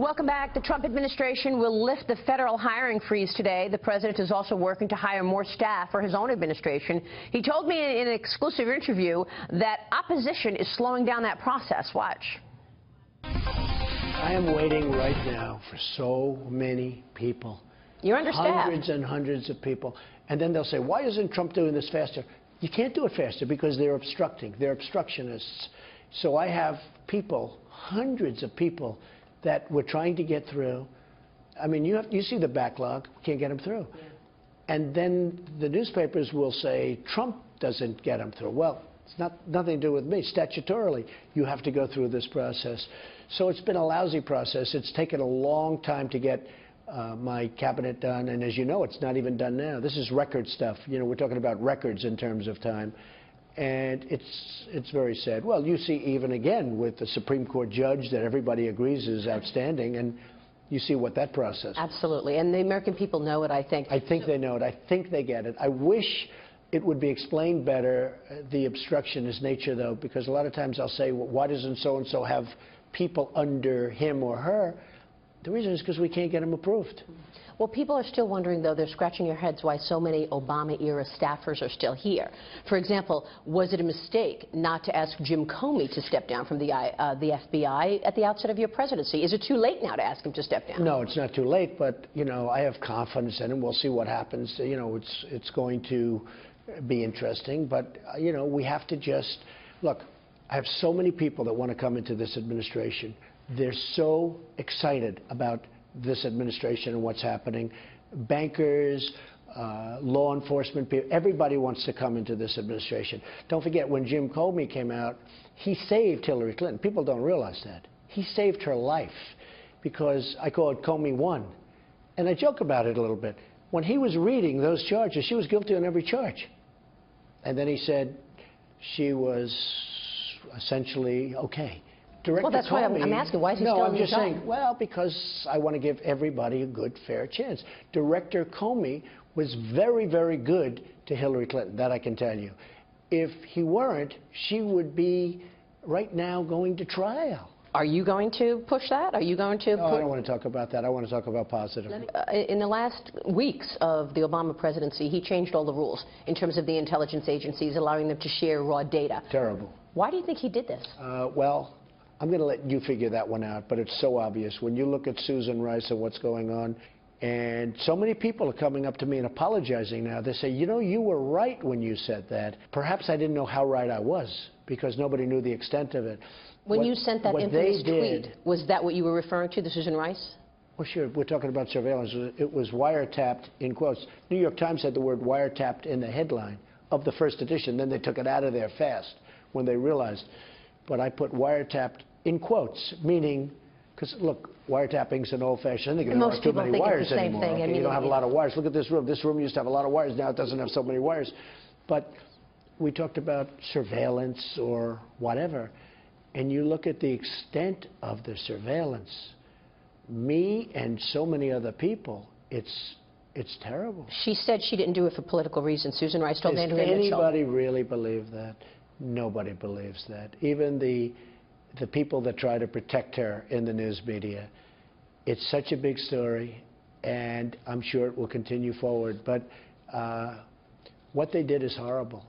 Welcome back. The Trump administration will lift the federal hiring freeze today. The president is also working to hire more staff for his own administration. He told me in an exclusive interview that opposition is slowing down that process. Watch. I am waiting right now for so many people. You're understaffed. Hundreds and hundreds of people. And then they'll say, why isn't Trump doing this faster? You can't do it faster because they're obstructing. They're obstructionists. So I have people, hundreds of people, that we're trying to get through. I mean, you see the backlog. We can't get them through. Yeah. And then the newspapers will say, Trump doesn't get them through. Well, it's nothing to do with me. Statutorily, you have to go through this process. So it's been a lousy process. It's taken a long time to get my cabinet done. And as you know, it's not even done now. This is record stuff. You know, we're talking about records in terms of time. And it's very sad. Well, you see even again with the Supreme Court judge that everybody agrees is outstanding, and you see what that process is. Absolutely. And the American people know it, I think. I think they know it. I think they get it. I wish it would be explained better, the obstructionist nature, though, because a lot of times I'll say, well, why doesn't so-and-so have people under him or her? The reason is because we can't get them approved. Well, people are still wondering, though, they're scratching their heads why so many Obama-era staffers are still here. For example, was it a mistake not to ask Jim Comey to step down from the FBI at the outset of your presidency? Is it too late now to ask him to step down? No, it's not too late, but, you know, I have confidence in him. We'll see what happens. You know, it's going to be interesting, but, you know, we have to just, look, I have so many people that want to come into this administration. They're so excited about this administration and what's happening. Bankers, law enforcement people, everybody wants to come into this administration. Don't forget, when Jim Comey came out, he saved Hillary Clinton. People don't realize that. He saved her life because I call it Comey 1. And I joke about it a little bit. When he was reading those charges, she was guilty on every charge. And then he said she was essentially okay. Director well, that's Comey, why I'm asking, why is he still in the job? No, I'm just saying, well, because I want to give everybody a good, fair chance. Director Comey was very, very good to Hillary Clinton, that I can tell you. If he weren't, she would be right now going to trial. Are you going to push that? Are you going to No, I don't want to talk about that. I want to talk about positive. In the last weeks of the Obama presidency, he changed all the rules in terms of the intelligence agencies, allowing them to share raw data. Terrible. Why do you think he did this? Well, I'm going to let you figure that one out, but it's so obvious. When you look at Susan Rice and what's going on, and so many people are coming up to me and apologizing now. They say, you know, you were right when you said that. Perhaps I didn't know how right I was because nobody knew the extent of it. When you sent that infamous tweet, was that what you were referring to, the Susan Rice? Well, sure. We're talking about surveillance. It was wiretapped in quotes. New York Times had the word wiretapped in the headline of the first edition. Then they took it out of there fast when they realized. But I put wiretapped in quotes, meaning, because look, wiretapping's an old-fashioned thing. There aren't too many wires anymore. Okay? You don't have a lot of wires. Look at this room. This room used to have a lot of wires. Now it doesn't have so many wires. But we talked about surveillance or whatever, and you look at the extent of the surveillance. Me and so many other people, it's terrible. She said she didn't do it for political reasons. Susan Rice told Andrew Mitchell. Does anybody really believe that? Nobody believes that. Even the people that try to protect her in the news media. It's such a big story, and I'm sure it will continue forward. But what they did is horrible.